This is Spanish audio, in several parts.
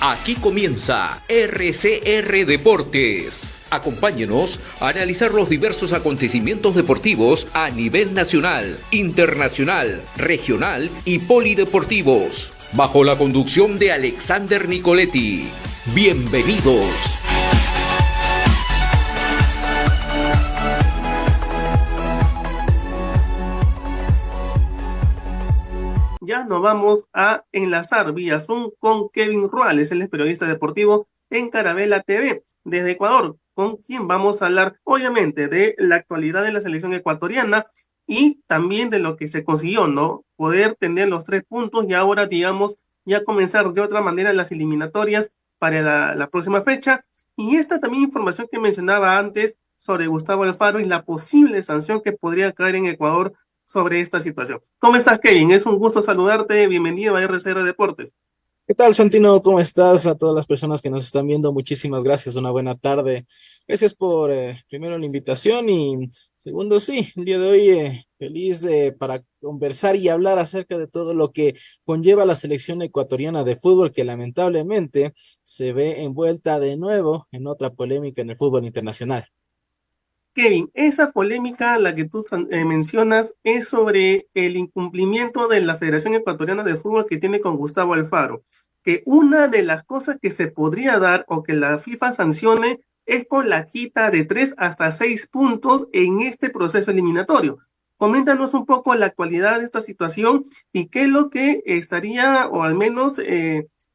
Aquí comienza RCR Deportes. Acompáñenos a analizar los diversos acontecimientos deportivos a nivel nacional, internacional, regional y polideportivos, bajo la conducción de Alexander Nicoletti. Bienvenidos. Ya nos vamos a enlazar vía Zoom con Kevin Ruales, él es periodista deportivo en Carabela TV desde Ecuador, con quien vamos a hablar obviamente de la actualidad de la selección ecuatoriana y también de lo que se consiguió, ¿no? Poder tener los 3 puntos y ahora, digamos, ya comenzar de otra manera las eliminatorias para la próxima fecha. Y esta también información que mencionaba antes sobre Gustavo Alfaro y la posible sanción que podría caer en Ecuador sobre esta situación. ¿Cómo estás, Kevin? Es un gusto saludarte. Bienvenido a RCR Deportes. ¿Qué tal, Santino? ¿Cómo estás? A todas las personas que nos están viendo, muchísimas gracias. Una buena tarde. Gracias por, primero, la invitación y segundo, sí, el día de hoy feliz para conversar y hablar acerca de todo lo que conlleva la selección ecuatoriana de fútbol, que lamentablemente se ve envuelta de nuevo en otra polémica en el fútbol internacional. Kevin, esa polémica, la que tú mencionas, es sobre el incumplimiento de la Federación Ecuatoriana de Fútbol que tiene con Gustavo Alfaro, que una de las cosas que se podría dar o que la FIFA sancione es con la quita de 3 hasta 6 puntos en este proceso eliminatorio. Coméntanos un poco la actualidad de esta situación y qué es lo que estaría, o al menos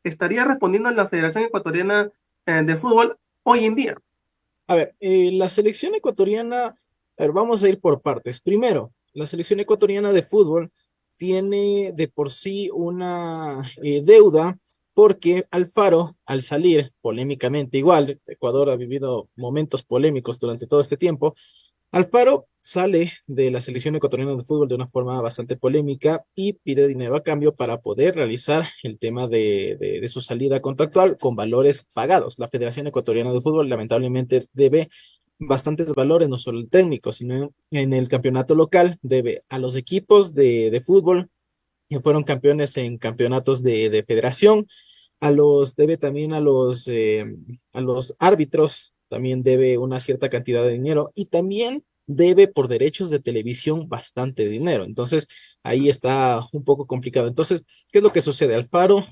estaría respondiendo a la Federación Ecuatoriana de Fútbol hoy en día. A ver, la selección ecuatoriana, a ver, vamos a ir por partes. Primero, la selección ecuatoriana de fútbol tiene de por sí una deuda porque Alfaro, al salir polémicamente, igual, Ecuador ha vivido momentos polémicos durante todo este tiempo. Alfaro sale de la selección ecuatoriana de fútbol de una forma bastante polémica y pide dinero a cambio para poder realizar el tema de su salida contractual con valores pagados. La Federación Ecuatoriana de Fútbol lamentablemente debe bastantes valores, no solo el técnico, sino en el campeonato local, debe a los equipos de fútbol que fueron campeones en campeonatos de federación, debe también a los árbitros, también debe una cierta cantidad de dinero y también debe por derechos de televisión bastante dinero. Entonces, ahí está un poco complicado. Entonces, ¿qué es lo que sucede? Alfaro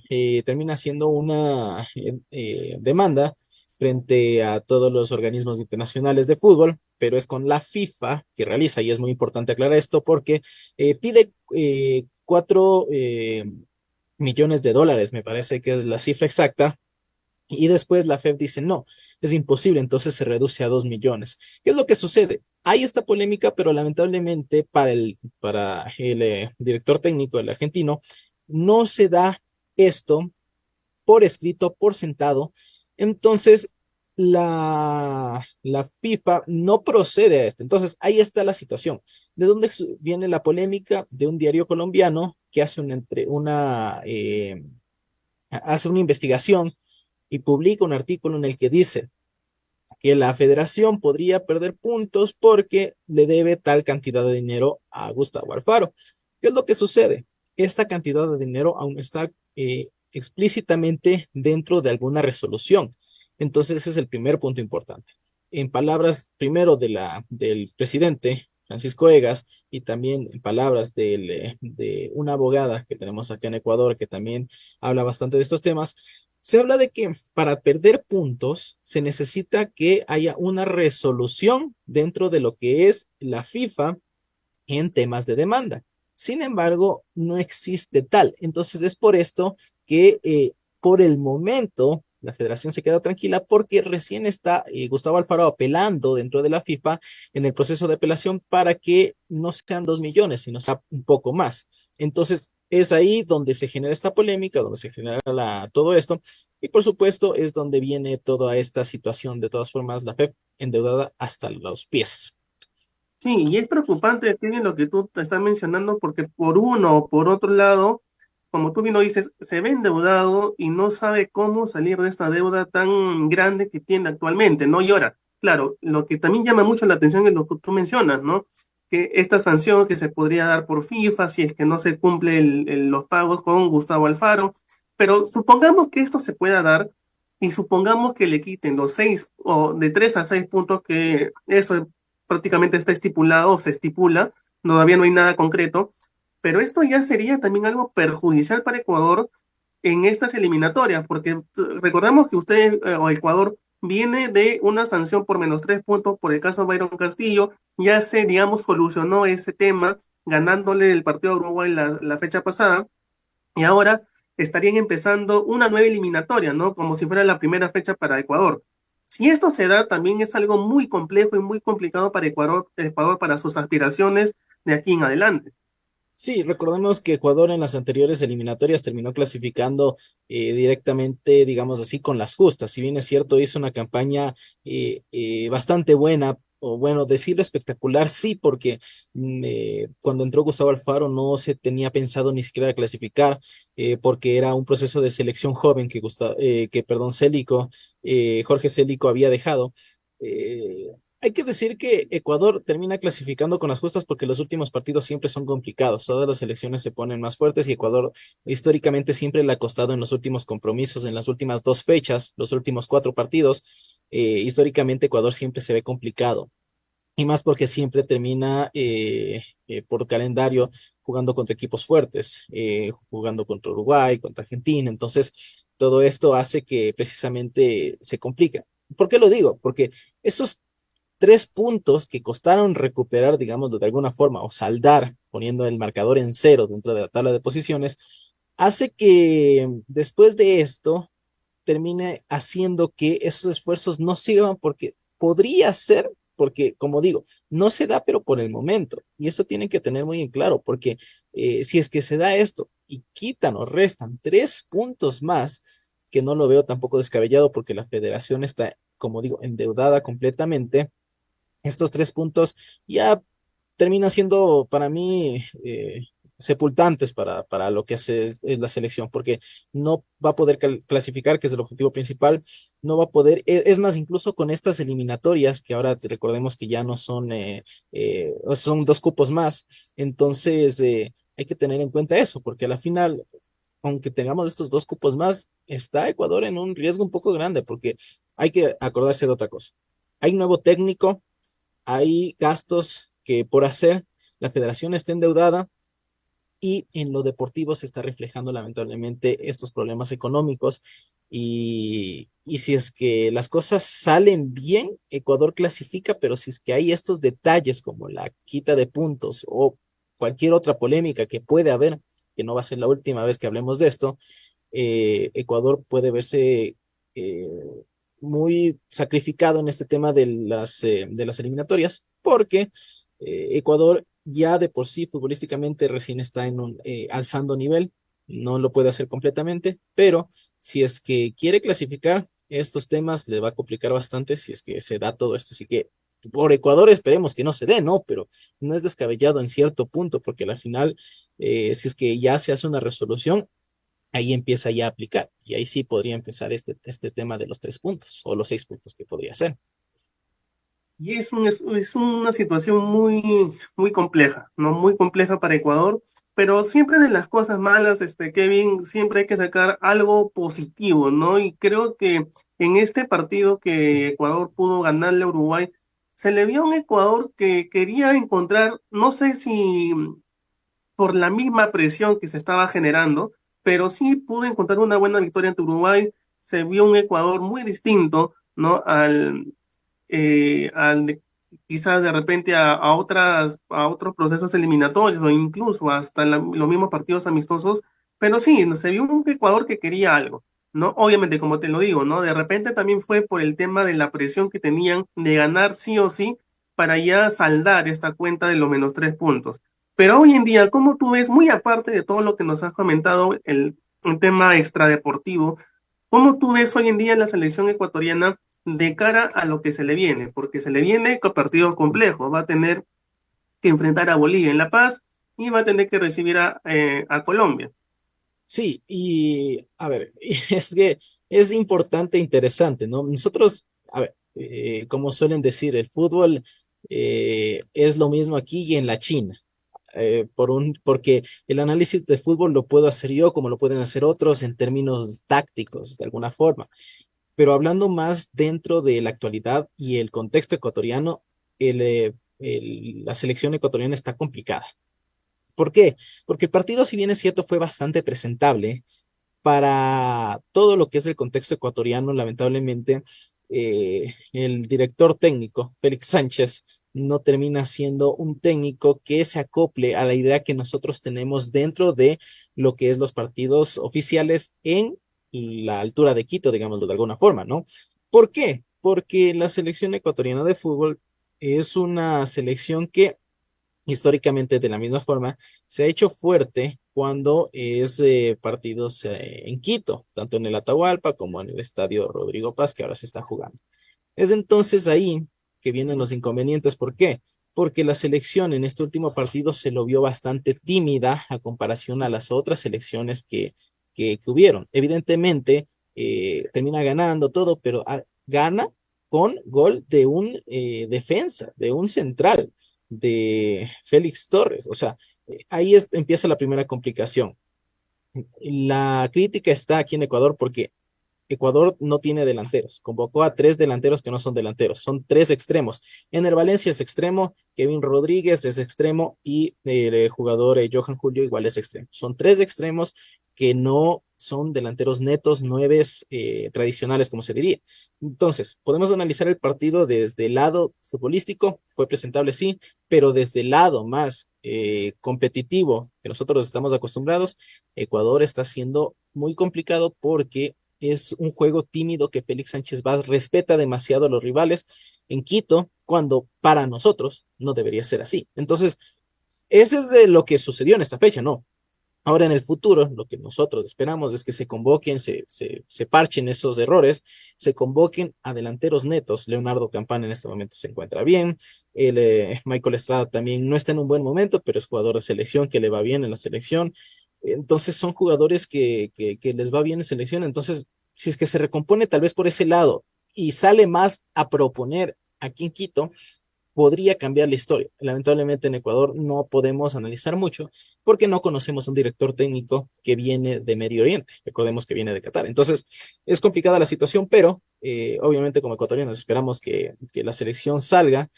termina haciendo una demanda frente a todos los organismos internacionales de fútbol, pero es con la FIFA que realiza, y es muy importante aclarar esto porque pide 4 millones de dólares, me parece que es la cifra exacta, y después la FEF dice, no, es imposible, entonces se reduce a 2 millones. ¿Qué es lo que sucede? Hay esta polémica, pero lamentablemente para el director técnico del argentino, no se da esto por escrito, por sentado. Entonces, la FIFA no procede a esto. Entonces, ahí está la situación. ¿De dónde viene la polémica? De un diario colombiano que hace una investigación y publica un artículo en el que dice que la federación podría perder puntos porque le debe tal cantidad de dinero a Gustavo Alfaro. ¿Qué es lo que sucede? Esta cantidad de dinero aún está explícitamente dentro de alguna resolución. Entonces, ese es el primer punto importante. En palabras primero del presidente Francisco Egas y también en palabras de una abogada que tenemos acá en Ecuador que también habla bastante de estos temas, se habla de que para perder puntos se necesita que haya una resolución dentro de lo que es la FIFA en temas de demanda. Sin embargo, no existe tal. Entonces es por esto que por el momento la federación se queda tranquila porque recién está Gustavo Alfaro apelando dentro de la FIFA en el proceso de apelación para que no sean 2 millones, sino sea un poco más. Entonces es ahí donde se genera esta polémica, donde se genera todo esto y por supuesto es donde viene toda esta situación. De todas formas, la FEP endeudada hasta los pies. Sí, y es preocupante, Kevin, lo que tú te estás mencionando, porque por uno o por otro lado, como tú bien lo dices, se ve endeudado y no sabe cómo salir de esta deuda tan grande que tiene actualmente, ¿no? Y ahora, claro, lo que también llama mucho la atención es lo que tú mencionas, ¿no? Que esta sanción que se podría dar por FIFA si es que no se cumple los pagos con Gustavo Alfaro, Pero supongamos que esto se pueda dar y supongamos que le quiten los 6 o de 3 a 6 puntos, que eso prácticamente está estipulado o se estipula, todavía no hay nada concreto, pero esto ya sería también algo perjudicial para Ecuador en estas eliminatorias, porque recordemos que usted o Ecuador viene de una sanción por menos 3 puntos por el caso Byron Castillo, ya se, digamos, solucionó ese tema ganándole el partido a Uruguay la fecha pasada, y ahora estarían empezando una nueva eliminatoria, ¿no? Como si fuera la primera fecha para Ecuador. Si esto se da, también es algo muy complejo y muy complicado para Ecuador para sus aspiraciones de aquí en adelante. Sí, recordemos que Ecuador en las anteriores eliminatorias terminó clasificando directamente, digamos así, con las justas. Si bien es cierto, hizo una campaña bastante buena, o bueno, decirlo espectacular, sí, porque cuando entró Gustavo Alfaro no se tenía pensado ni siquiera clasificar, porque era un proceso de selección joven perdón, Jorge Célico había dejado. Hay que decir que Ecuador termina clasificando con las justas porque los últimos partidos siempre son complicados. Todas las selecciones se ponen más fuertes y Ecuador históricamente siempre le ha costado en los últimos compromisos, en las últimas 2 fechas, los últimos 4 partidos. Históricamente Ecuador siempre se ve complicado. Y más porque siempre termina por calendario jugando contra equipos fuertes, jugando contra Uruguay, contra Argentina. Entonces, todo esto hace que precisamente se complique. ¿Por qué lo digo? Porque esos 3 puntos que costaron recuperar, digamos, de alguna forma, o saldar, poniendo el marcador en cero dentro de la tabla de posiciones, hace que después de esto termine haciendo que esos esfuerzos no sirvan porque podría ser, porque como digo, no se da, pero por el momento. Y eso tienen que tener muy en claro, porque si es que se da esto y quitan o restan 3 puntos más, que no lo veo tampoco descabellado porque la federación está, como digo, endeudada completamente. Estos 3 puntos ya terminan siendo para mí sepultantes para lo que hace es la selección, porque no va a poder clasificar, que es el objetivo principal, no va a poder, es más, incluso con estas eliminatorias, que ahora recordemos que ya no son, son 2 cupos más, entonces hay que tener en cuenta eso, porque a la final, aunque tengamos estos 2 cupos más, está Ecuador en un riesgo un poco grande, porque hay que acordarse de otra cosa. Hay un nuevo técnico, hay gastos que por hacer, la federación está endeudada y en lo deportivo se está reflejando lamentablemente estos problemas económicos y si es que las cosas salen bien, Ecuador clasifica, pero si es que hay estos detalles como la quita de puntos o cualquier otra polémica que puede haber, que no va a ser la última vez que hablemos de esto, Ecuador puede verse eh, muy sacrificado en este tema de las eliminatorias, porque Ecuador ya de por sí futbolísticamente recién está en alzando nivel, no lo puede hacer completamente, pero si es que quiere clasificar, estos temas le va a complicar bastante si es que se da todo esto. Así que por Ecuador esperemos que no se dé, ¿no? Pero no es descabellado en cierto punto, porque al final, si es que ya se hace una resolución, ahí empieza ya a aplicar. Y ahí sí podría empezar este tema de los 3 puntos o los 6 puntos que podría ser. Y es una situación muy, muy compleja, ¿no? Muy compleja para Ecuador, pero siempre de las cosas malas, Kevin, siempre hay que sacar algo positivo, ¿no? Y creo que en este partido que Ecuador pudo ganarle a Uruguay, se le vio a un Ecuador que quería encontrar, no sé si por la misma presión que se estaba generando, pero sí pudo encontrar una buena victoria ante Uruguay. Se vio un Ecuador muy distinto, ¿no? Quizás de repente a otros procesos eliminatorios o incluso hasta los mismos partidos amistosos, pero sí, no, se vio un Ecuador que quería algo, ¿no? Obviamente, como te lo digo, ¿no? De repente también fue por el tema de la presión que tenían de ganar sí o sí para ya saldar esta cuenta de los menos 3 puntos. Pero hoy en día, ¿cómo tú ves, muy aparte de todo lo que nos has comentado, un tema extradeportivo, cómo tú ves hoy en día la selección ecuatoriana de cara a lo que se le viene? Porque se le viene con partidos complejos, va a tener que enfrentar a Bolivia en La Paz y va a tener que recibir a Colombia. Sí, y a ver, es que es importante e interesante, ¿no? Nosotros, a ver, como suelen decir, el fútbol es lo mismo aquí y en la China. porque el análisis de fútbol lo puedo hacer yo como lo pueden hacer otros en términos tácticos, de alguna forma. Pero hablando más dentro de la actualidad y el contexto ecuatoriano, la selección ecuatoriana está complicada. ¿Por qué? Porque el partido, si bien es cierto, fue bastante presentable, para todo lo que es el contexto ecuatoriano, lamentablemente, el director técnico, Félix Sánchez, no termina siendo un técnico que se acople a la idea que nosotros tenemos dentro de lo que es los partidos oficiales en la altura de Quito, digámoslo de alguna forma, ¿no? ¿Por qué? Porque la selección ecuatoriana de fútbol es una selección que históricamente de la misma forma se ha hecho fuerte cuando es partidos en Quito, tanto en el Atahualpa como en el Estadio Rodrigo Paz, que ahora se está jugando. Es entonces ahí que vienen los inconvenientes. ¿Por qué? Porque la selección en este último partido se lo vio bastante tímida a comparación a las otras selecciones que hubieron. Evidentemente, termina ganando todo, pero gana con gol de un defensa, de un central, de Félix Torres. O sea, ahí empieza la primera complicación. La crítica está aquí en Ecuador porque Ecuador no tiene delanteros. Convocó a 3 delanteros que no son delanteros, son 3 extremos. Ener Valencia es extremo, Kevin Rodríguez es extremo y el jugador Johan Julio igual es extremo. Son 3 extremos que no son delanteros netos, nueves tradicionales, como se diría. Entonces, podemos analizar el partido desde el lado futbolístico, fue presentable, sí, pero desde el lado más competitivo que nosotros estamos acostumbrados, Ecuador está siendo muy complicado porque es un juego tímido que Félix Sánchez Vaz respeta demasiado a los rivales en Quito, cuando para nosotros no debería ser así. Entonces, ese es de lo que sucedió en esta fecha, ¿no? Ahora en el futuro, lo que nosotros esperamos es que se convoquen, se parchen esos errores, se convoquen a delanteros netos. Leonardo Campana en este momento se encuentra bien, Michael Estrada también no está en un buen momento, pero es jugador de selección que le va bien en la selección. Entonces son jugadores que les va bien en selección. Entonces, si es que se recompone tal vez por ese lado y sale más a proponer aquí en Quito, podría cambiar la historia. Lamentablemente en Ecuador no podemos analizar mucho porque no conocemos un director técnico que viene de Medio Oriente. Recordemos que viene de Qatar. Entonces es complicada la situación, pero obviamente como ecuatorianos esperamos que la selección salga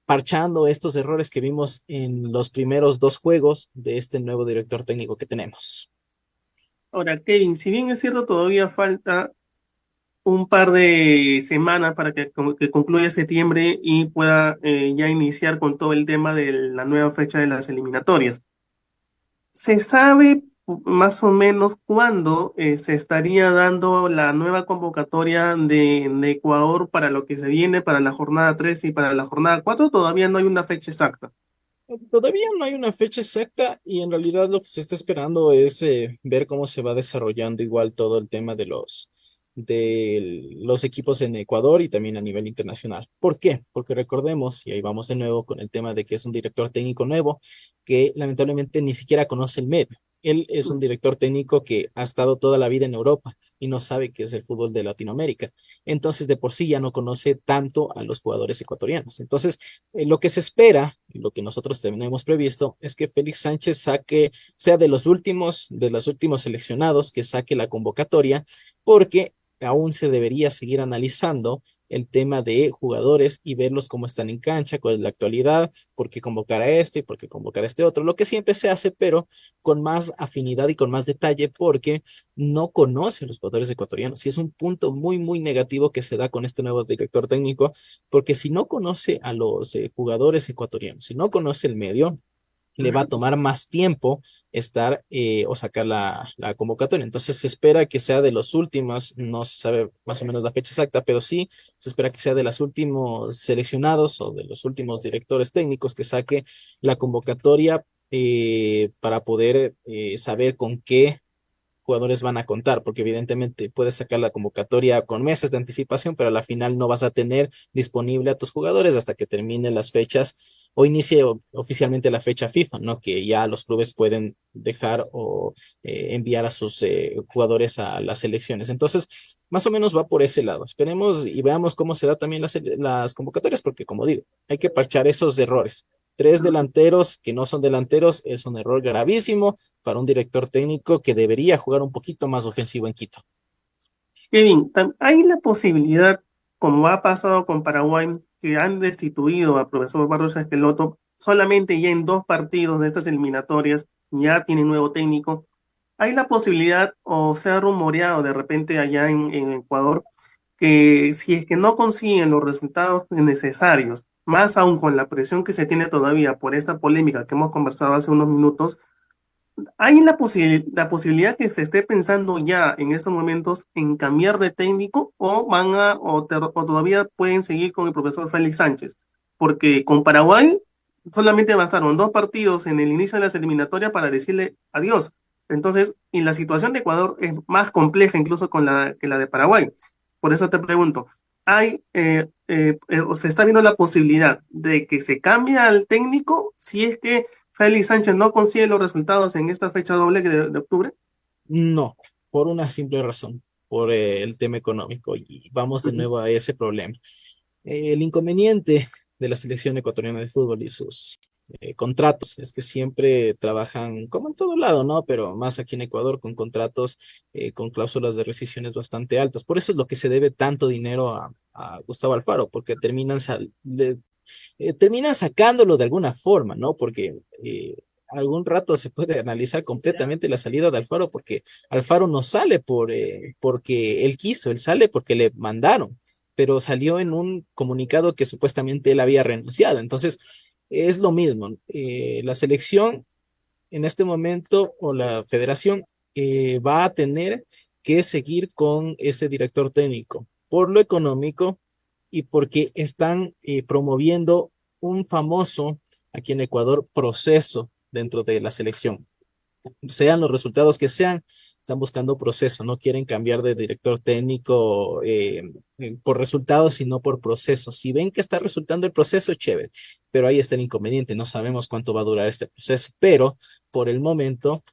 parchando estos errores que vimos en los primeros 2 juegos de este nuevo director técnico que tenemos. Ahora, Kevin, si bien es cierto, todavía falta un par de semanas para que concluya septiembre y pueda ya iniciar con todo el tema de la nueva fecha de las eliminatorias. ¿Se sabe más o menos cuándo se estaría dando la nueva convocatoria de Ecuador para lo que se viene para la jornada 3 y para la jornada 4? Todavía no hay una fecha exacta. Todavía no hay una fecha exacta y en realidad lo que se está esperando es ver cómo se va desarrollando igual todo el tema de los equipos en Ecuador y también a nivel internacional. ¿Por qué? Porque recordemos, y ahí vamos de nuevo con el tema de que es un director técnico nuevo que lamentablemente ni siquiera conoce el medio. Él es un director técnico que ha estado toda la vida en Europa y no sabe qué es el fútbol de Latinoamérica. Entonces, de por sí ya no conoce tanto a los jugadores ecuatorianos. Entonces, lo que se espera, y lo que nosotros tenemos previsto, es que Félix Sánchez sea de los últimos seleccionados que saque la convocatoria, porque aún se debería seguir analizando el tema de jugadores y verlos cómo están en cancha, cuál es la actualidad, por qué convocar a este y por qué convocar a este otro, lo que siempre se hace, pero con más afinidad y con más detalle, porque no conoce a los jugadores ecuatorianos. Y es un punto muy, muy negativo que se da con este nuevo director técnico, porque si no conoce a los jugadores ecuatorianos, si no conoce el medio, le va a tomar más tiempo estar o sacar la convocatoria. Entonces se espera que sea de los últimos, no se sabe más o menos la fecha exacta, pero sí se espera que sea de los últimos seleccionados o de los últimos directores técnicos que saque la convocatoria para poder saber con qué jugadores van a contar, porque evidentemente puedes sacar la convocatoria con meses de anticipación, pero a la final no vas a tener disponible a tus jugadores hasta que terminen las fechas o inicie oficialmente la fecha FIFA, ¿no? Que ya los clubes pueden dejar o enviar a sus jugadores a las selecciones. Entonces, más o menos va por ese lado. Esperemos y veamos cómo se da también las convocatorias, porque como digo, hay que parchar esos errores. 3 delanteros que no son delanteros es un error gravísimo para un director técnico que debería jugar un poquito más ofensivo en Quito. Kevin, hay la posibilidad, como ha pasado con Paraguay, que han destituido al profesor Barros Esqueloto solamente ya en 2 partidos de estas eliminatorias, ya tienen nuevo técnico. Hay la posibilidad, o se ha rumoreado de repente allá en Ecuador, que si es que no consiguen los resultados necesarios, más aún con la presión que se tiene todavía por esta polémica que hemos conversado hace unos minutos, hay la posibilidad que se esté pensando ya en estos momentos en cambiar de técnico o o todavía pueden seguir con el profesor Félix Sánchez, porque con Paraguay solamente bastaron 2 partidos en el inicio de las eliminatorias para decirle adiós. Entonces, y la situación de Ecuador es más compleja incluso que la de Paraguay. Por eso te pregunto, o se está viendo la posibilidad de que se cambie al técnico si es que Félix Sánchez no consigue los resultados en esta fecha doble de octubre? No, por una simple razón, por el tema económico. Y vamos de Ujú. nuevo a ese problema. El inconveniente de la selección ecuatoriana de fútbol y sus contratos es que siempre trabajan, como en todo lado, ¿no? Pero más aquí en Ecuador, con contratos con cláusulas de rescisiones bastante altas. Por eso es lo que se debe tanto dinero a Gustavo Alfaro, porque terminan sacándolo de alguna forma, ¿no? Porque algún rato se puede analizar completamente la salida de Alfaro, porque Alfaro no sale porque él quiso, él sale porque le mandaron, pero salió en un comunicado que supuestamente él había renunciado. Entonces, es lo mismo. La selección en este momento o la federación va a tener que seguir con ese director técnico por lo económico y porque están promoviendo un famoso aquí en Ecuador proceso dentro de la selección. Sean los resultados que sean, están buscando proceso, no quieren cambiar de director técnico por resultados, sino por proceso. Si ven que está resultando el proceso, chévere, pero ahí está el inconveniente, no sabemos cuánto va a durar este proceso, pero por el momento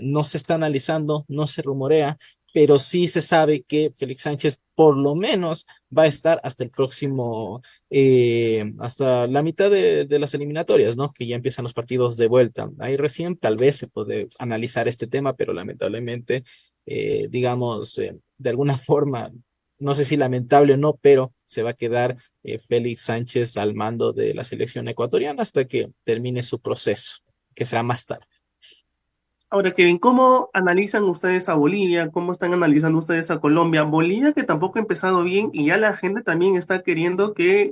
no se está analizando, no se rumorea, pero sí se sabe que Félix Sánchez por lo menos va a estar hasta el próximo, hasta la mitad de las eliminatorias, ¿no? Que ya empiezan los partidos de vuelta. Ahí recién tal vez se puede analizar este tema, pero lamentablemente, digamos, de alguna forma, no sé si lamentable o no, pero se va a quedar Félix Sánchez al mando de la selección ecuatoriana hasta que termine su proceso, que será más tarde. Ahora, Kevin, ¿cómo analizan ustedes a Bolivia? ¿Cómo están analizando ustedes a Colombia? Bolivia que tampoco ha empezado bien y ya la gente también está queriendo que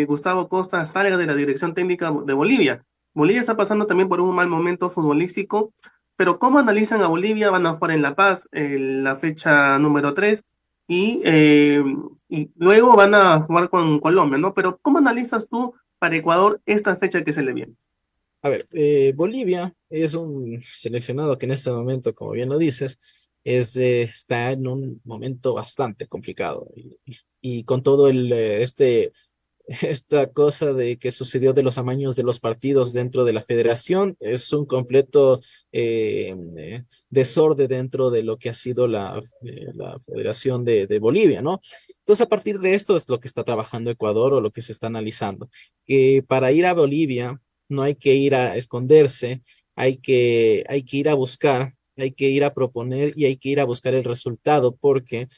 Gustavo Costa salga de la dirección técnica de Bolivia. Bolivia está pasando también por un mal momento futbolístico, pero ¿cómo analizan a Bolivia? Van a jugar en La Paz la fecha número 3 y luego van a jugar con Colombia, ¿no? Pero ¿cómo analizas tú para Ecuador esta fecha que se le viene? A ver, Bolivia es un seleccionado que en este momento, como bien lo dices, está en un momento bastante complicado y con todo esta cosa de que sucedió de los amaños de los partidos dentro de la federación, es un completo desorden dentro de lo que ha sido la Federación de Bolivia, ¿no? Entonces, a partir de esto es lo que está trabajando Ecuador o lo que se está analizando. Que para ir a Bolivia no hay que ir a esconderse, hay que ir a buscar, hay que ir a proponer y hay que ir a buscar el resultado, porque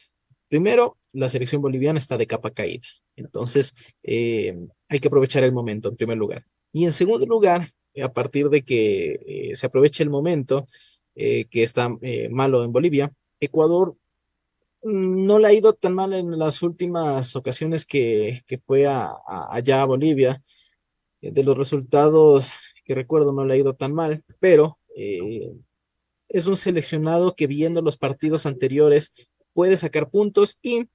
primero, la selección boliviana está de capa caída. Entonces, hay que aprovechar el momento en primer lugar. Y en segundo lugar, a partir de que se aproveche el momento que está malo en Bolivia, Ecuador no le ha ido tan mal en las últimas ocasiones que fue allá a Bolivia. De los resultados que recuerdo no le ha ido tan mal, pero es un seleccionado que viendo los partidos anteriores puede sacar puntos y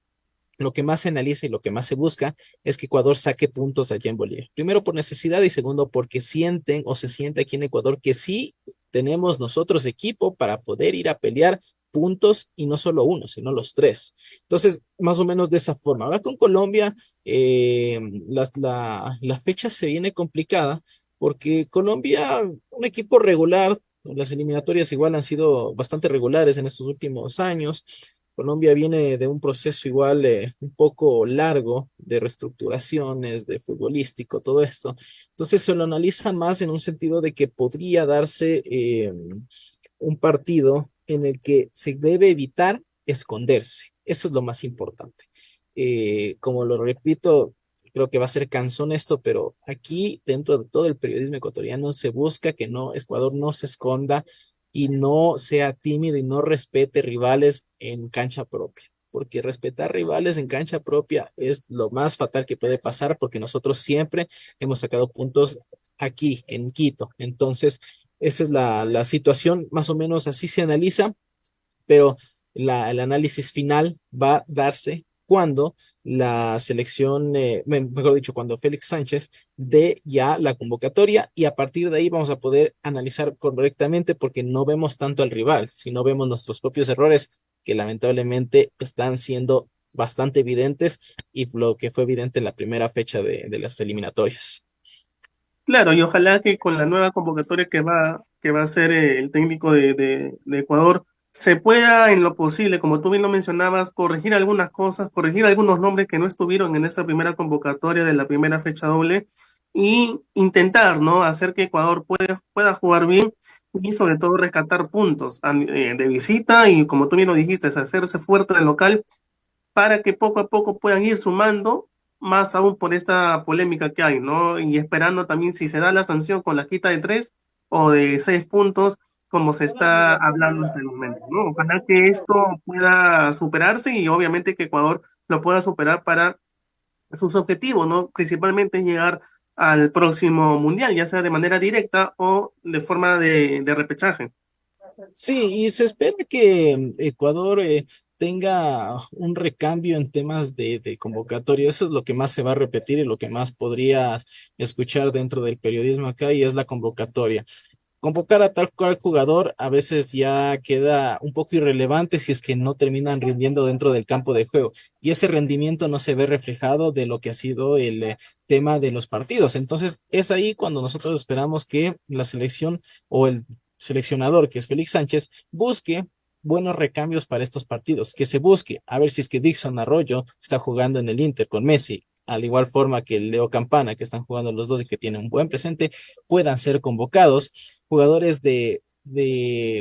lo que más se analiza y lo que más se busca es que Ecuador saque puntos allá en Bolivia. Primero por necesidad y segundo porque sienten o se siente aquí en Ecuador que sí tenemos nosotros equipo para poder ir a pelear puntos y no solo uno, sino los tres. Entonces, más o menos de esa forma. Ahora con Colombia, la fecha se viene complicada porque Colombia, un equipo regular, las eliminatorias igual han sido bastante regulares en estos últimos años. Colombia viene de un proceso igual un poco largo de reestructuraciones, de futbolístico, todo esto. Entonces se lo analiza más en un sentido de que podría darse un partido en el que se debe evitar esconderse. Eso es lo más importante. Como lo repito, creo que va a ser cansón esto, pero aquí dentro de todo el periodismo ecuatoriano se busca que no, Ecuador no se esconda y no sea tímido y no respete rivales en cancha propia. Porque respetar rivales en cancha propia es lo más fatal que puede pasar, porque nosotros siempre hemos sacado puntos aquí en Quito. Entonces, esa es la situación, más o menos así se analiza, pero el análisis final va a darse cuando la selección, mejor dicho, cuando Félix Sánchez dé ya la convocatoria y a partir de ahí vamos a poder analizar correctamente porque no vemos tanto al rival, sino vemos nuestros propios errores que lamentablemente están siendo bastante evidentes y lo que fue evidente en la primera fecha de las eliminatorias. Claro, y ojalá que con la nueva convocatoria que va a hacer el técnico de Ecuador, se pueda en lo posible, como tú bien lo mencionabas, corregir algunas cosas, corregir algunos nombres que no estuvieron en esa primera convocatoria de la primera fecha doble y intentar, ¿no? Hacer que Ecuador pueda jugar bien y sobre todo rescatar puntos de visita y como tú bien lo dijiste, es hacerse fuerte del local para que poco a poco puedan ir sumando, más aún por esta polémica que hay, ¿no? Y esperando también si se da la sanción con la quita de 3 o de 6 puntos, como se está hablando hasta el momento, ¿no? Ojalá que esto pueda superarse y obviamente que Ecuador lo pueda superar para sus objetivos, ¿no? Principalmente llegar al próximo mundial, ya sea de manera directa o de forma de repechaje. Sí, y se espera que Ecuador tenga un recambio en temas de convocatoria. Eso es lo que más se va a repetir y lo que más podrías escuchar dentro del periodismo acá y es la convocatoria. Convocar a tal cual jugador a veces ya queda un poco irrelevante si es que no terminan rindiendo dentro del campo de juego. Y ese rendimiento no se ve reflejado de lo que ha sido el tema de los partidos. Entonces es ahí cuando nosotros esperamos que la selección o el seleccionador, que es Félix Sánchez, busque buenos recambios para estos partidos, que se busque a ver si es que Dixon Arroyo está jugando en el Inter con Messi, al igual forma que Leo Campana, que están jugando los dos y que tienen un buen presente, puedan ser convocados. Jugadores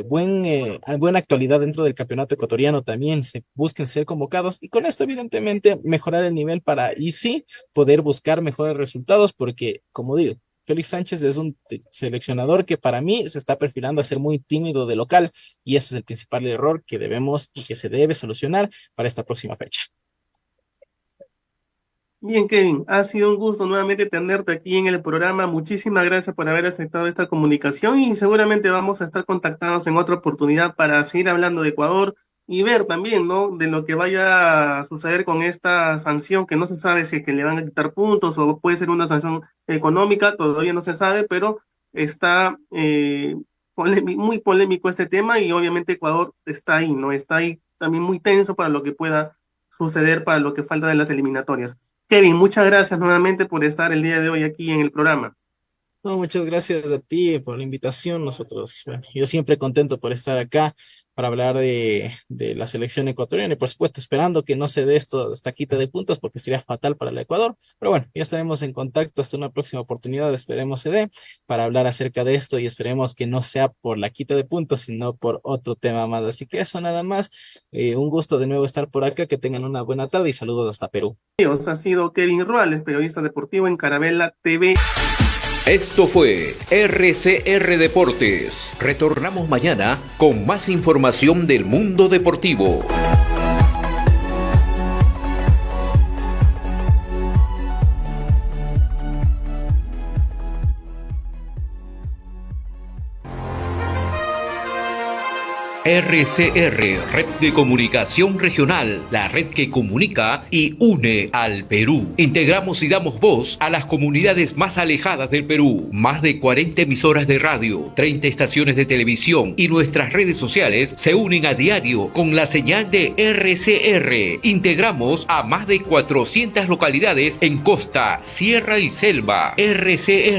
buena actualidad dentro del campeonato ecuatoriano también se busquen ser convocados y con esto evidentemente mejorar el nivel para y sí poder buscar mejores resultados porque como digo, Félix Sánchez es un seleccionador que para mí se está perfilando a ser muy tímido de local y ese es el principal error que debemos y que se debe solucionar para esta próxima fecha. Bien, Kevin, ha sido un gusto nuevamente tenerte aquí en el programa. Muchísimas gracias por haber aceptado esta comunicación y seguramente vamos a estar contactados en otra oportunidad para seguir hablando de Ecuador y ver también, ¿no? De lo que vaya a suceder con esta sanción que no se sabe si es que le van a quitar puntos o puede ser una sanción económica, todavía no se sabe, pero está muy polémico este tema y obviamente Ecuador está ahí, ¿no? Está ahí también muy tenso para lo que pueda suceder para lo que falta de las eliminatorias. Kevin, muchas gracias nuevamente por estar el día de hoy aquí en el programa. No, muchas gracias a ti por la invitación. Nosotros, bueno, yo siempre contento por estar acá para hablar de la selección ecuatoriana y por supuesto esperando que no se dé esta quita de puntos porque sería fatal para el Ecuador. Pero bueno, ya estaremos en contacto hasta una próxima oportunidad, esperemos se dé para hablar acerca de esto y esperemos que no sea por la quita de puntos, sino por otro tema más. Así que eso nada más. Un gusto de nuevo estar por acá, que tengan una buena tarde y saludos hasta Perú. Dios, ha sido Kevin Ruales, periodista deportivo en Carabela TV. Esto fue RCR Deportes. Retornamos mañana con más información del mundo deportivo. RCR, Red de Comunicación Regional, la red que comunica y une al Perú. Integramos y damos voz a las comunidades más alejadas del Perú. Más de 40 emisoras de radio, 30 estaciones de televisión y nuestras redes sociales se unen a diario con la señal de RCR. Integramos a más de 400 localidades en costa, sierra y selva. RCR.